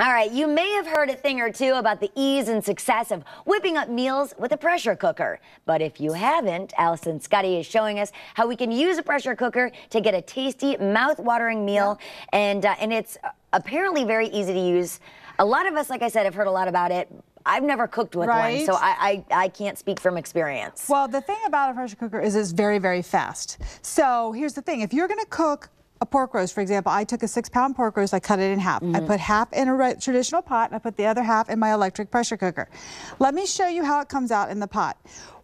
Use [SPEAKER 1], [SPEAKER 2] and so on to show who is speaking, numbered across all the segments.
[SPEAKER 1] All right, you may have heard a thing or two about the ease and success of whipping up meals with a pressure cooker. But if you haven't, Allison Scuddy is showing us how we can use a pressure cooker to get a tasty, mouth-watering meal. Yeah. And it's apparently very easy to use. A lot of us, like I said, have heard a lot about it. I've never cooked with one, so I can't speak from experience.
[SPEAKER 2] Well, the thing about a pressure cooker is it's very, very fast. So here's the thing. If you're going to cook a pork roast, for example, I took a 6-pound pork roast, I cut it in half. I put half in a traditional pot, and I put the other half in my electric pressure cooker. Let me show you how it comes out in the pot.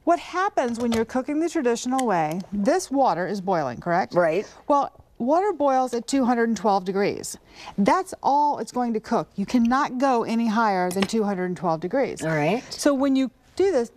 [SPEAKER 2] What happens when you're cooking the traditional way, this water is boiling, correct?
[SPEAKER 1] Right.
[SPEAKER 2] Well, water boils at 212 degrees. That's all it's going to cook. You cannot go any higher than 212 degrees.
[SPEAKER 1] All right.
[SPEAKER 2] So when you do this,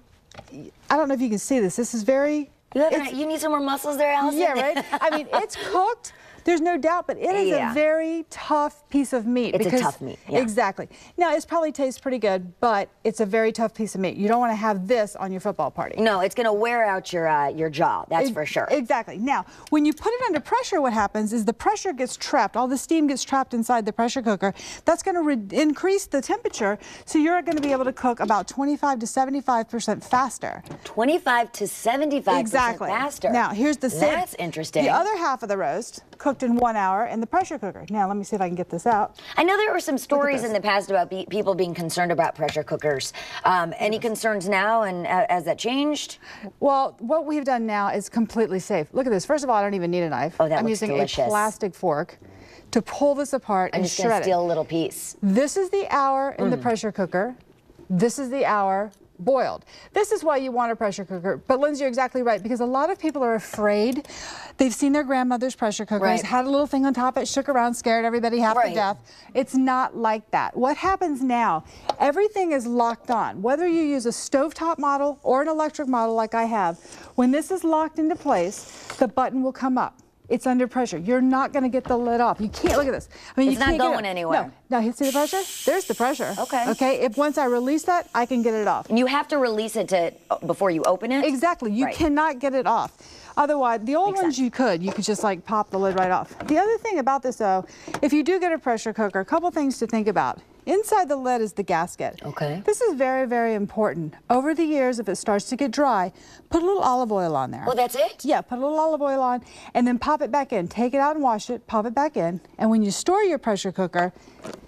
[SPEAKER 2] I don't know if you can see this. This is very...
[SPEAKER 1] You need some more muscles there, Allison?
[SPEAKER 2] Yeah, right? I mean, it's cooked. There's no doubt, but it is a very tough piece of meat.
[SPEAKER 1] It's a tough meat, yeah.
[SPEAKER 2] Exactly. Now, it probably tastes pretty good, but it's a very tough piece of meat. You don't want to have this on your football party.
[SPEAKER 1] No, it's going to wear out your jaw, that's for sure.
[SPEAKER 2] Exactly. Now, when you put it under pressure, what happens is the pressure gets trapped. All the steam gets trapped inside the pressure cooker. That's going to increase the temperature, so you're going to be able to cook about 25 to 75% faster.
[SPEAKER 1] 25 to 75% faster.
[SPEAKER 2] Now, here's the
[SPEAKER 1] That's interesting.
[SPEAKER 2] The other half of the roast cooked in 1 hour in the pressure cooker. Now, let me see if I can get this out.
[SPEAKER 1] I know there were some stories in the past about people being concerned about pressure cookers. Any concerns now, and has that changed?
[SPEAKER 2] Well, what we've done now is completely safe. Look at this. First of all, I don't even need a knife.
[SPEAKER 1] Oh, that
[SPEAKER 2] I'm
[SPEAKER 1] looks
[SPEAKER 2] using
[SPEAKER 1] delicious.
[SPEAKER 2] a plastic fork to pull this apart and shred it.
[SPEAKER 1] I'm just going to steal a little piece.
[SPEAKER 2] This is the hour in the pressure cooker. This is the hour boiled. This is why you want a pressure cooker. But Lindsay, you're exactly right, because a lot of people are afraid. They've seen their grandmother's pressure cookers, had a little thing on top, it shook around, scared everybody half to death. It's not like that. What happens now, everything is locked on. Whether you use a stovetop model or an electric model like I have, when this is locked into place, the button will come up. It's under pressure. You're not going to get the lid off. You can't, look at this. I mean,
[SPEAKER 1] it's not going anywhere.
[SPEAKER 2] No. Now, see the pressure? There's the pressure.
[SPEAKER 1] Okay.
[SPEAKER 2] Okay, if once I release that, I can get it off.
[SPEAKER 1] And you have to release it before you open it?
[SPEAKER 2] Exactly. You cannot get it off. Otherwise, the old ones you could just like pop the lid right off. The other thing about this though, if you do get a pressure cooker, a couple things to think about. Inside the lid is the gasket.
[SPEAKER 1] Okay.
[SPEAKER 2] This is very, very important. Over the years, if it starts to get dry, put a little olive oil on there.
[SPEAKER 1] Oh, that's it?
[SPEAKER 2] Yeah, put a little olive oil on and then pop it back in. Take it out and wash it, pop it back in. And when you store your pressure cooker,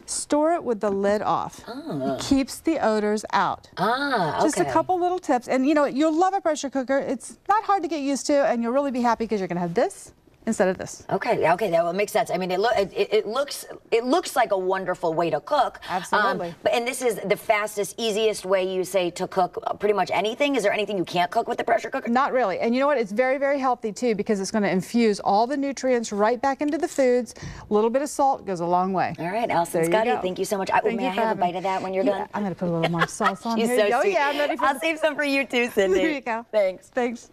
[SPEAKER 2] store it with the lid off. It keeps the odors out. Just a couple little tips. And you know, you'll love a pressure cooker. It's not hard to get used to, and you'll really be happy because you're going to have this instead of this.
[SPEAKER 1] Okay, that will make sense. I mean, it looks like a wonderful way to cook.
[SPEAKER 2] Absolutely.
[SPEAKER 1] And this is the fastest, easiest way you say to cook pretty much anything. Is there anything you can't cook with the pressure cooker?
[SPEAKER 2] Not really. And you know what? It's very, very healthy too, because it's going to infuse all the nutrients right back into the foods. A little bit of salt goes a long way.
[SPEAKER 1] All right, Allison Scuddy, thank you so much. May I have a bite of that when you're done?
[SPEAKER 2] I'm going to put a little more sauce on
[SPEAKER 1] She's
[SPEAKER 2] here.
[SPEAKER 1] so sweet.
[SPEAKER 2] Yeah, I'm ready for
[SPEAKER 1] I'll save some for you too, Cindy.
[SPEAKER 2] There you go.
[SPEAKER 1] Thanks.
[SPEAKER 2] Thanks.